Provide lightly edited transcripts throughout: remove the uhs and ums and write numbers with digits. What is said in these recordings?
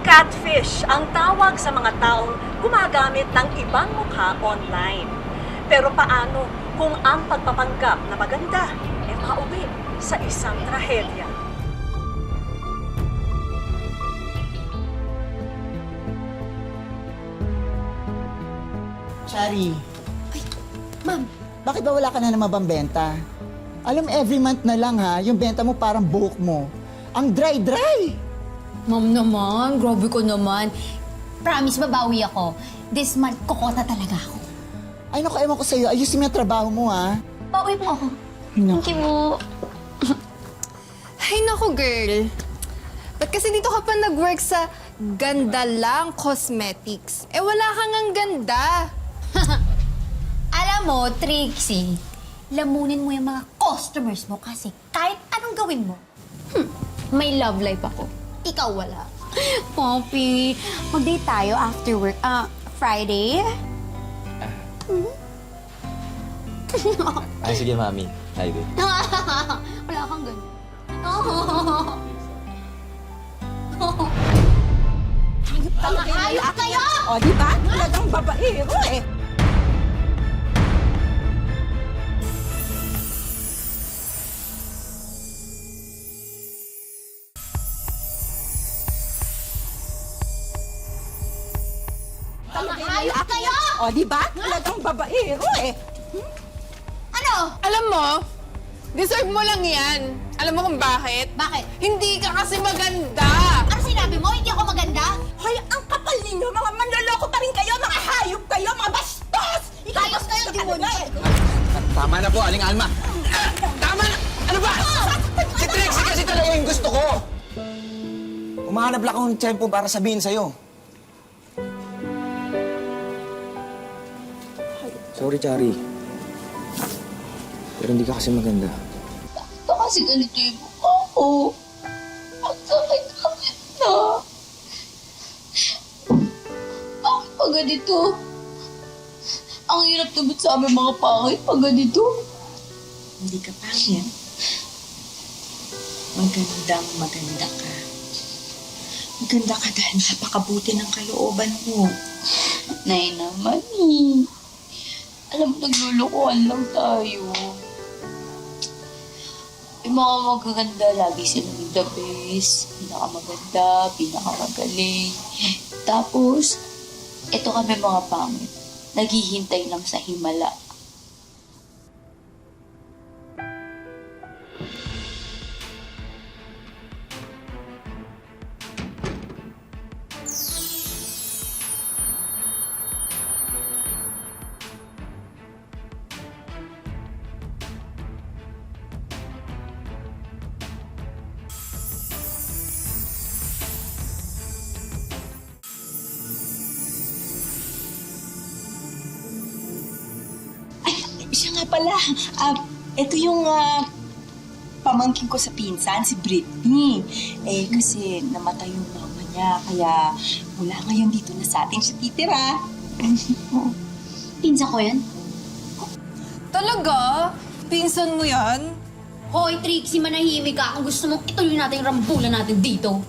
Catfish ang tawag sa mga taong gumagamit ng ibang mukha online. Pero paano kung ang pagpapanggap na maganda ay mauwi sa isang trahedya? Shari, Ma'am, bakit ba wala ka na naman benta? Alam, every month na lang ha, yung benta mo parang buhok mo. Ang dry-dry! ma'am naman, grabe ko naman. Promise, babawi ako. This month, kokota talaga ako. Ay naku, ewan ko sa'yo, ayusin mo yung trabaho mo ha. Bawi mo ako. Naku. Thank you. Ay, naku, girl. Ba't kasi dito ka pa nag-work sa Ganda Lang Cosmetics? Eh, wala kang ang ganda. Alam mo, Trixie, lamunin mo yung mga customers mo kasi kahit anong gawin mo, may love life ako. Ikaw wala. Poppy, mag-date tayo after work. Friday? Ay, sige, mami. Tayo din. Wala kang ganun. Hayop kayo! O, di ba? Talagang babaero eh. Hayop kayo! O, di ba? Talagang babaero eh. Ano? Alam mo, deserve mo lang yan. Alam mo kung bakit? Bakit? Hindi ka kasi maganda. Ano sinabi mo? Hindi ako maganda? Hoy, ang kapal ninyo, mga manloloko pa rin kayo, mga hayop kayo, mga bastos! Hayop kayo, demonyo! Tama na po, Aling Alma. Tama na! Ano ba? Si Trixie kasi talaga yung gusto ko. Umahanap lang akong tiyempo para sabihin sa'yo. Sorry, Chari. Pero hindi ka kasi maganda. Ito kasi ganito yung mukha ko. Ang sakit-sakit na. Bakit pa ganito? Ang hirap tubot sa aming mga pangit pag ganito. Hindi ka pangit. Magandang maganda ka. Maganda ka dahil napakabuti ng kalooban mo. Nay naman eh. Alam mo, naglulukuhan lang tayo. Yung mga magaganda, lagi silang the best. Pinakamaganda, pinakamagaling. Tapos, eto kami mga pangit. Naghihintay lang sa himala. Siya nga pala, ito yung pamangkin ko sa pinsan, si Britney. Eh, kasi namatay yung mama niya, kaya wala ngayon dito na sa atin siya titira. Pinsa ko yan? Talaga? Pinsan mo yan? Hoy, Trixie, manahimik ka. Kung gusto mong ituloy natin yung rambulan natin dito.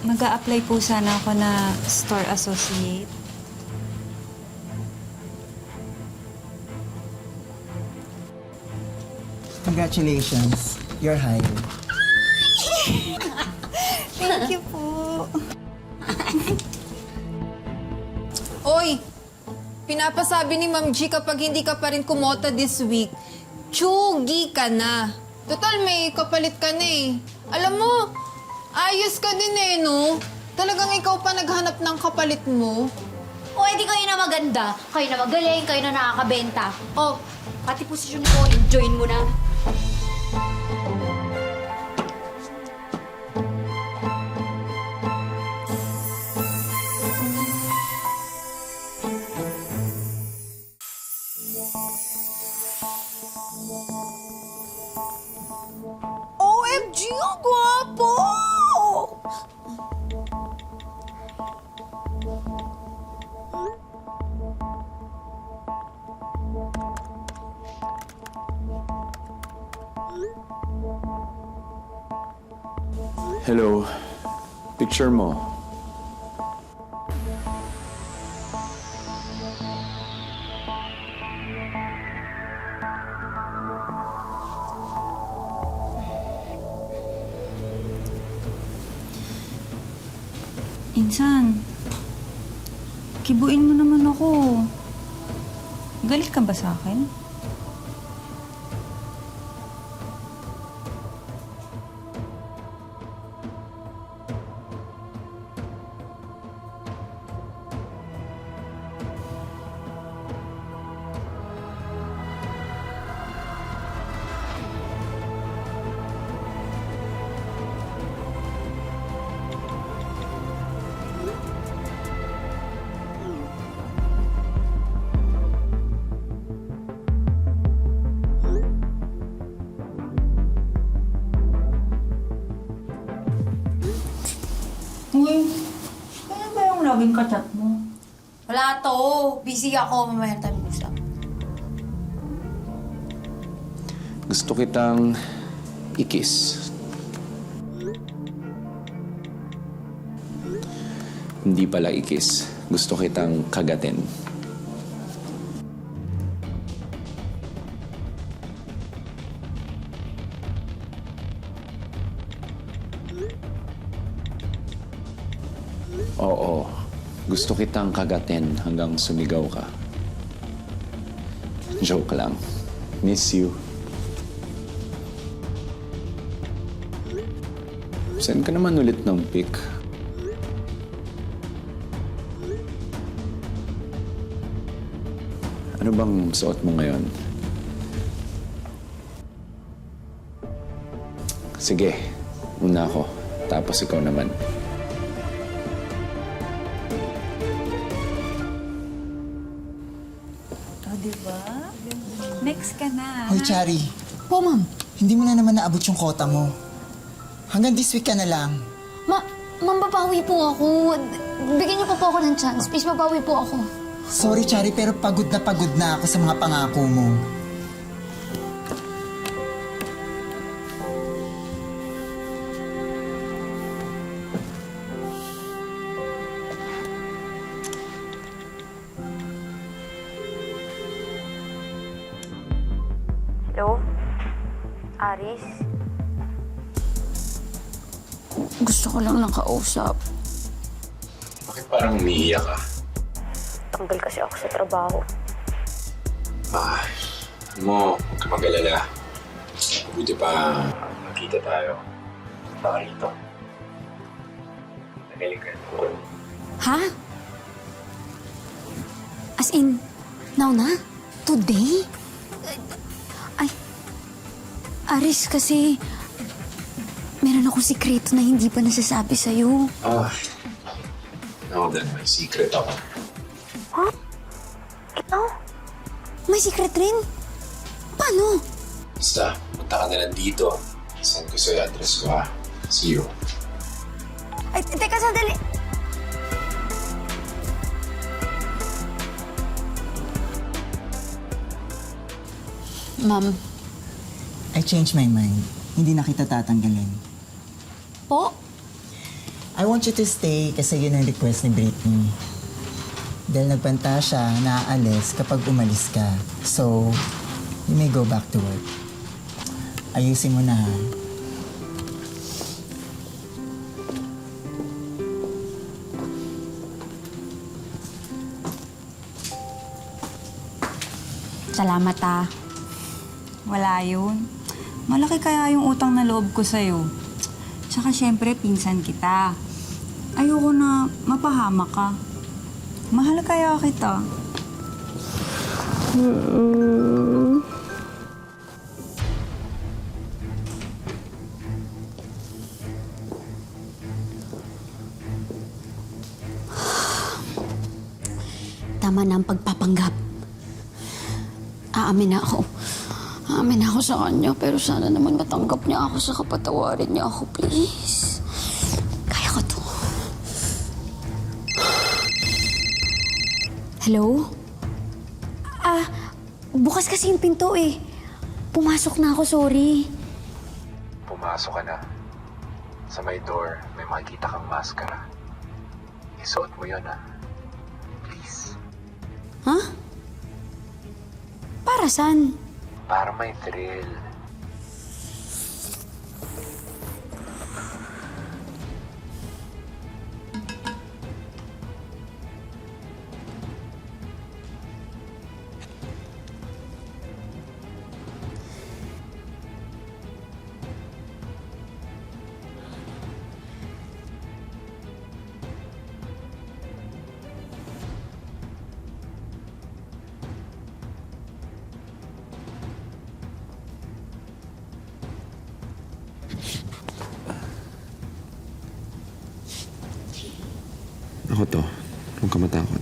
Mag-a-apply po sana ako na store associate. Congratulations, you're hired. Thank you po. Oy, pinapasabi ni Ma'am G kapag hindi ka pa rin kumota this week, tsugi ka na. Total, may kapalit ka na eh. Alam mo, ayos ka din eh, no? Talagang ikaw pa naghanap ng kapalit mo. O, edi kayo na maganda. Kayo na magaling, kayo na nakakabenta. O, pati posisyon ko, enjoyin mo na. OMG, ang gwapo! Hello. Picture mo. Insan, kibuin mo naman ako. Galit ka ba sa akin? Uy, kaya ba yung laging kachat mo? Wala to. Busy ako. Mamaya tayo mag-usap. Gusto kitang i-kiss. Hindi pala i-kiss. Gusto kitang kagatin. Oo. Gusto kitang kagatin hanggang sumigaw ka. Joke lang. Miss you. Send ka naman ulit ng pic. Ano bang suot mo ngayon? Sige, una ako. Tapos ikaw naman. O, diba? Next ka na. Hoy, Chari. Po, ma'am. Hindi mo na naman naabot yung quota mo. Hanggang this week ka na lang. Ma'am, babawi po ako. Bigyan niyo po ako ng chance. Please, babawi po ako. Sorry, Chari, pero pagod na ako sa mga pangako mo. Hello? Aris? Gusto ko lang nakausap. Bakit parang umiiyak ka? Tanggal kasi ako sa trabaho. Alam mo, huwag ka mag-alala. Buti pa magkita tayo. Baka rito. Nagaling ka. Ha? As in, now na? Today? Ay, Aris, kasi meron akong sikreto na hindi pa nasasabi sa'yo. Now then, may secret ako. Ikaw? May secret rin? Paano? Basta, punta ka na lang dito. Send ko sa'yo address ko, ha? See you. Ay, teka, sandali. Ma'am. I changed my mind. Hindi na kita tatanggalin. Po? I want you to stay kasi yun ang request ni Britney. Dahil nagbanta siya na aalis kapag umalis ka. So, you may go back to work. Ayusin mo na, ha? Salamat ah. Wala yun. Malaki kaya yung utang na loob ko sa'yo. Tsaka syempre, pinsan kita. Ayoko na mapahamak ka. Mahal kaya kita. Tama na ang pagpapanggap. Aamin na ako. Aamin na ako sa kanya, pero sana naman matanggap niya ako sa kapatawarin niya ako, please. Kaya ko to. Hello? Bukas kasi yung pinto eh. Pumasok na ako, sorry. Pumasok ka na. Sa may door, may makikita kang maskara. Isuot mo yun, ha? Please. Ha? Para saan? Para may thrill. Ako to. Huwag ka matakot.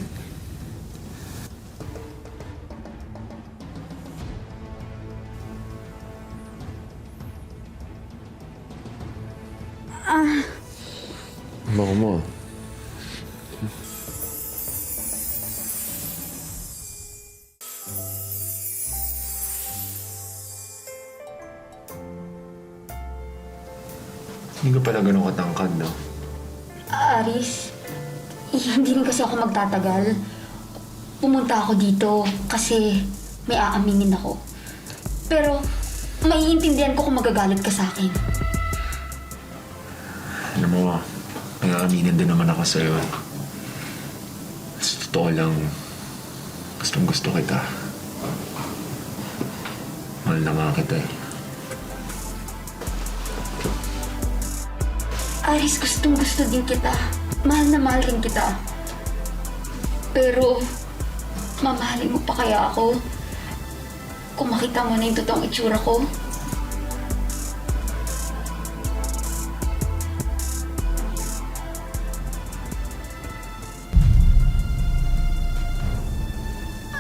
Bako mo. Hindi ko pala ganun katangkad, no? Aris, hindi rin kasi ako magtatagal. Pumunta ako dito kasi may aaminin ako. Pero maiintindihan ko kung magagalit ka sa akin. Alam mo, nag-aaminin din naman ako sa'yo. Sa totoo lang, gustong gusto kita. Mahal na nga kita eh. Aris, gustong gusto din kita. Mahal na mahal rin kita. Pero, mamahalin mo pa kaya ako? Kung makita mo na yung totoong itsura ko?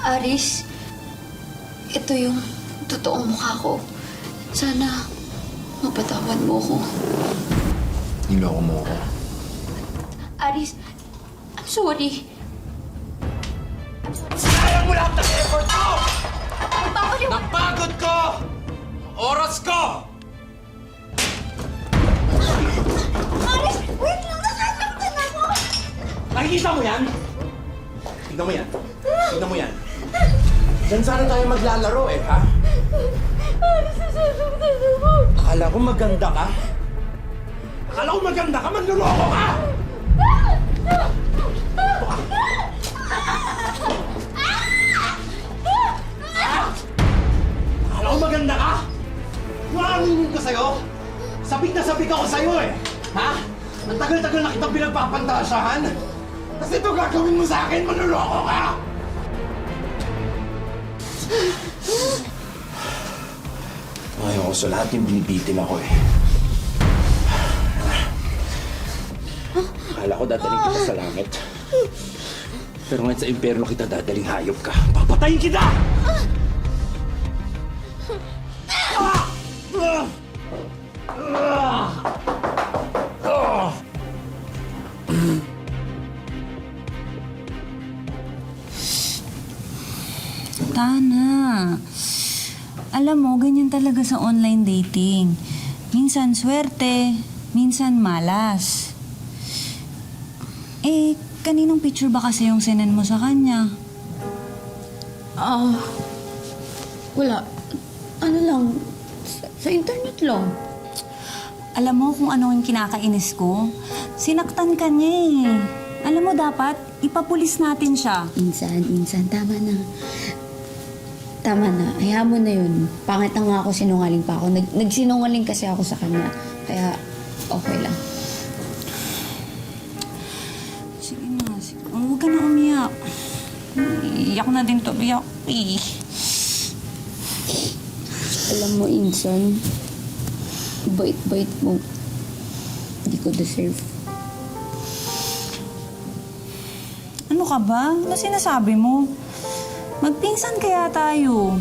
Aris, ito yung totoong mukha ko. Sana mapatawad mo ko. Niloko mo ako. Aris, I'm sorry. Sayang mo lahat ng effort ko! Magpapaliw... Napagod ko! Oras ko! Aris, wait lang! Nasasaktan ako! Nakikita mo yan? Tignan mo yan. Tignan mo yan. Diyan sana tayo maglalaro eh, ha? Aris, nasasaktan ako! Akala ko maganda ka? Akala ko maganda ka? Manluloko ka! Akala ko maganda ka? Maaminin ko sa'yo? Sabik na sabik ako sa'yo eh! Ha? Ang tagal-tagal na kitang pinagpapantasyahan! Kasi ito gagawin mo sa akin, manluloko ka! Ayaw ko sa lahat yung binibitin ako eh. Akala ko dadaling kita sa langit. Pero ngayon sa impyerno kita dadaling hayop ka. Papatayin kita! Tana. Alam mo, ganyan talaga sa online dating. Minsan swerte, minsan malas. Eh, kaninong picture ba kasi yung sinend mo sa kanya? Wala. Ano lang, sa internet lang. Alam mo kung ano yung kinakainis ko? Sinaktan ka niya eh. Alam mo, dapat ipapulis natin siya. Insan, tama na. Tama na, hayaan mo na yun. Pangit na nga ako, sinungaling pa ako. Nagsinungaling kasi ako sa kanya. Kaya, okay lang. Sige na, sige. Huwag ka na umiyak. Iyak na din to, iyak. Alam mo, Insan, bait-bait mo. Hindi ko deserve. Ano ka ba? Ano sinasabi mo? Magpinsan kaya tayo.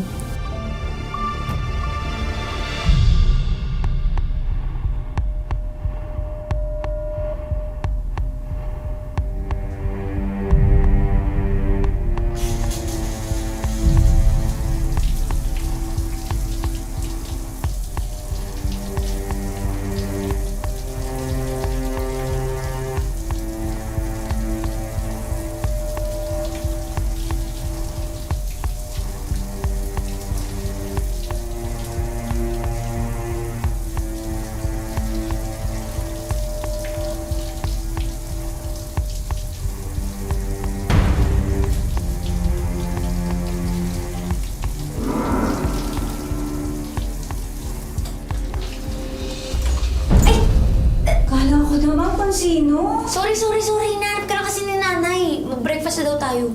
Ako naman kung sino. Sorry. Hinahanap ka na kasi ni nanay. Mag-breakfast na daw tayo.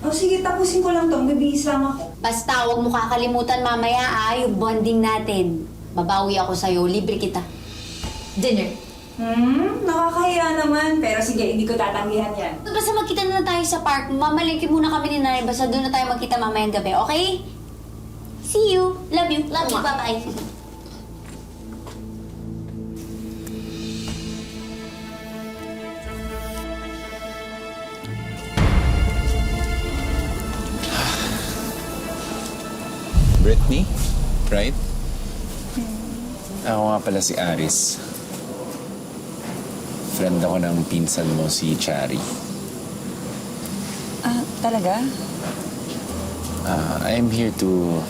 O sige, tapusin ko lang to. Bibihis lang ako. Basta, huwag mo kakalimutan mamaya yung bonding natin. Babawi ako sa'yo. Libre kita. Dinner. Nakakahiya naman. Pero sige, hindi ko tatanggihan yan. Basta magkita na tayo sa park. Mamalingki muna kami ni nanay. Basta doon na tayo magkita mamayang gabi, okay? See you. Love you. Love you. Bye-bye. Brittany? Right? Ako nga pala si Aris. Friend ako ng pinsan mo, si Chari. Ah, talaga? I'm here to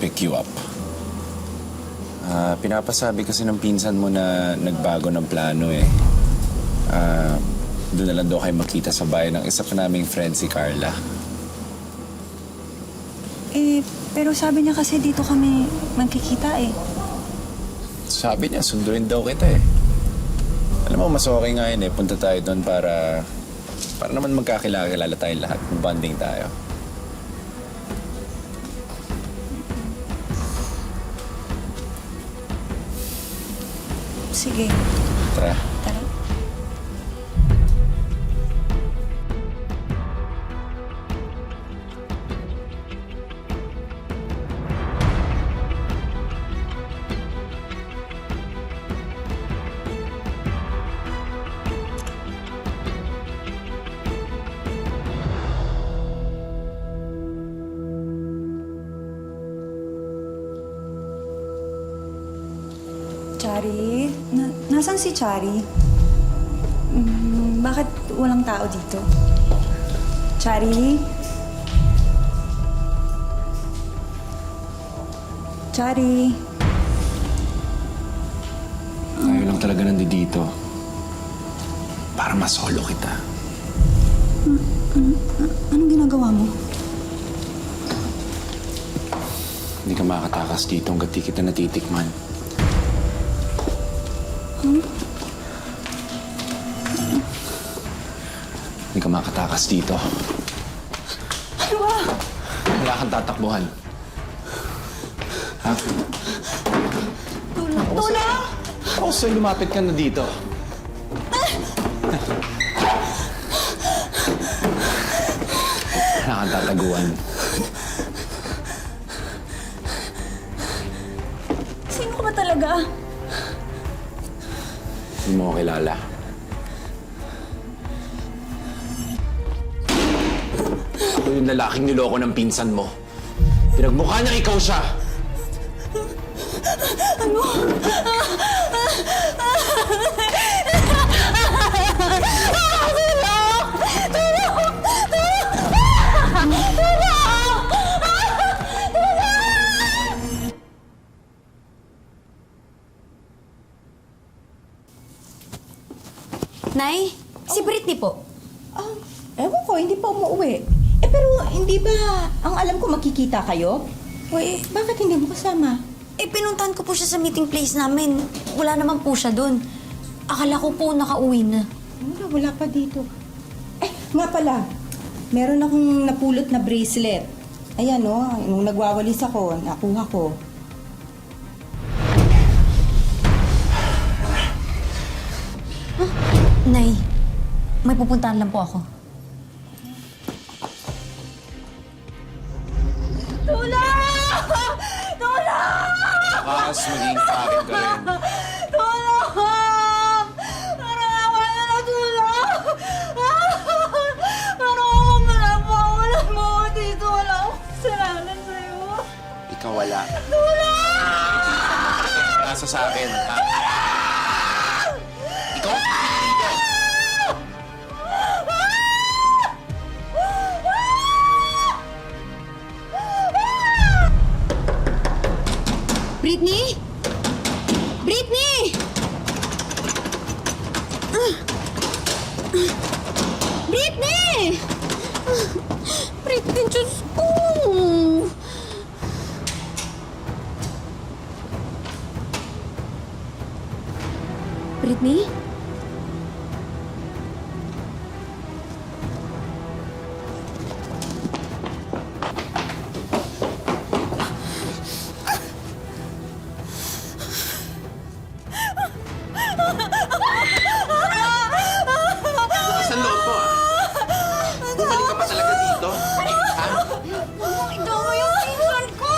pick you up. Pinapasabi kasi ng pinsan mo na nagbago ng plano eh. Doon na lang daw kayo makita sa bahay ng isa pa naming friend, si Carla. Pero sabi niya kasi dito kami magkikita eh. Sabi niya, sunduin daw kita eh. Alam mo, mas okay nga yun eh. Punta tayo doon para naman magkakilala tayong lahat. Bonding tayo. Sige. Tara. Tara. Chari? Nasaan si Chari? Bakit walang tao dito? Chari? Chari? Tayo lang talaga nandito. Para masolo kita. Anong ginagawa mo? Hindi ka makatakas dito hanggat di kita natitikman. Hindi ka makatakas dito. Ano ba? Wala kang tatakbuhan. Ha? Tulong! Ako sa'yo lumapit ka na dito. Wala kang tataguan. Sino ka ba talaga? Hindi mo ako kilala. Ako yung lalaking niloko ng pinsan mo. Pinagmukha niyang ikaw siya. Ano? Nay, si Brittany po. Ewan ko, hindi pa umuwi. Pero hindi ba ang alam ko makikita kayo? Uy, Bakit hindi mo kasama? pinuntahan ko po siya sa meeting place namin. Wala naman po siya doon. Akala ko po nakauwi na. Wala pa dito. Nga pala, meron akong napulot na bracelet. Ayan, nung nagwawalis ako, nakuha ko. Nay, may pupuntahan lang po ako. Bakas maging akin ka rin. Ikaw wala. Nasa sa akin, ha? Ikaw ang pipili dito. Brittany? Brittany! Brittany! Brittany, Diyos ko! Brittany? Lakas ang loob mo, ah. Bumalik ka pa talaga dito. Ha? Ito mo yung pinsan ko!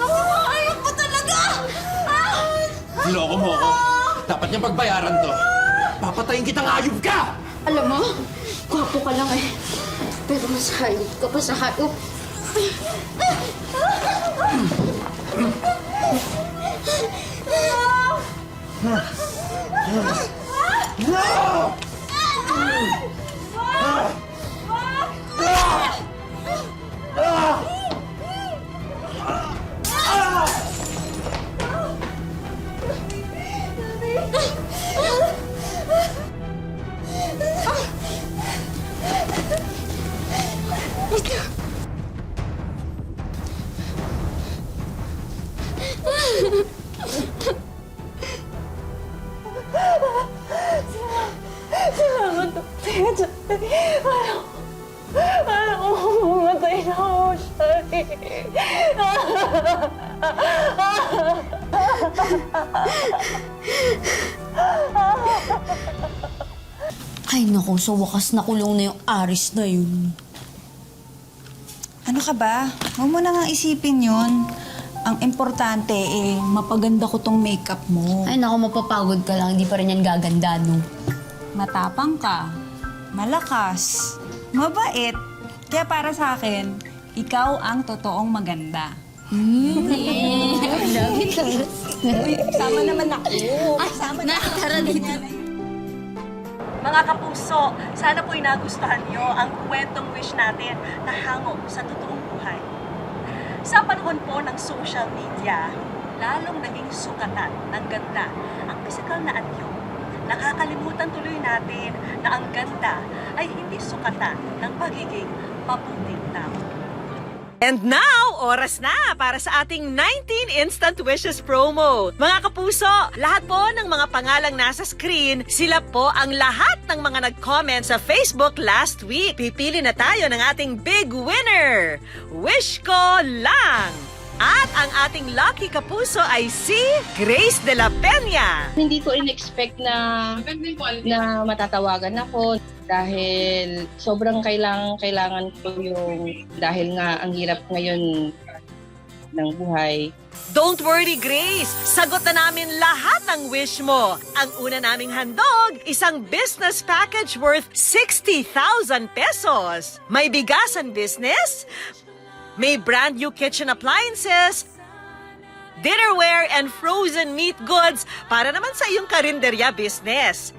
Nakakayok mo talaga! Niloko mo ako. Dapat niyang pagbayaran to. Papatayin kitang ayub ka! Alam mo, gwapo ka lang eh. Pero mas hayop ka pa sa hayop. No! Ay naku, sa wakas nakulong na yung Aris na yun. Ano ka ba? Huwag mo na nga isipin yun. Ang importante mapaganda ko tong makeup mo. Ay naku, mapapagod ka lang. Hindi pa rin yan gaganda, no? Matapang ka, malakas, mabait. Kaya para sa akin, ikaw ang totoong maganda. Sama naman ako. Sama na. Tara dito. Mga kapuso, sana po'y nagustuhan nyo ang kwentong wish natin na hango sa totoong buhay. Sa panahon po ng social media, lalong naging sukatan ng ganda ang pisikal na anyo. Nakakalimutan tuloy natin na ang ganda ay hindi sukatan ng pagiging mabuting tao. And now, oras na para sa ating 19 Instant Wishes promo. Mga kapuso, lahat po ng mga pangalang nasa screen, sila po ang lahat ng mga nag-comment sa Facebook last week. Pipili na tayo ng ating big winner. Wish ko lang! At ang ating lucky kapuso ay si Grace de la Peña. Hindi ko in-expect na matatawagan ako dahil sobrang kailangan ko yung dahil nga ang hirap ngayon ng buhay. Don't worry, Grace. Sagot na namin lahat ng wish mo. Ang una naming handog, isang business package worth 60,000 pesos. May bigasan business, may brand new kitchen appliances, dinnerware, and frozen meat goods para naman sa iyong karinderya business.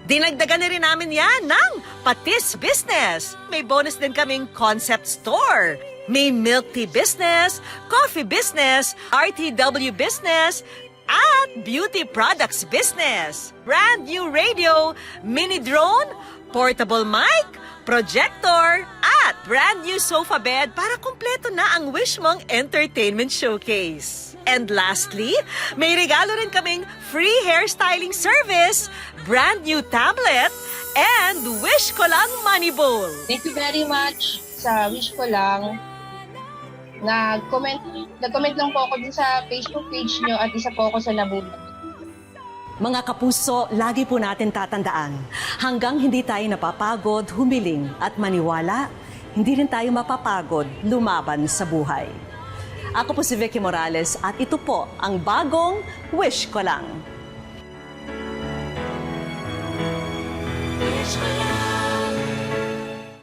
Dinagdagan na rin namin yan ng patis business. May bonus din kaming concept store. May milk tea business, coffee business, RTW business, at beauty products business. Brand new radio, mini drone, portable mic, projector, at brand new sofa bed para kumpleto na ang wish mong entertainment showcase. And lastly, may regalo rin kaming free hairstyling service, brand new tablet, and Wish Ko Lang Money Bowl. Thank you very much sa wish ko lang. Nag-comment lang po ako din sa Facebook page nyo at isa po ako sa nabulat. Mga kapuso, lagi po natin tatandaan, hanggang hindi tayo napapagod, humiling at maniwala, hindi rin tayo mapapagod lumaban sa buhay. Ako po si Vicky Morales at ito po ang bagong Wish Ko Lang. Wish ko lang.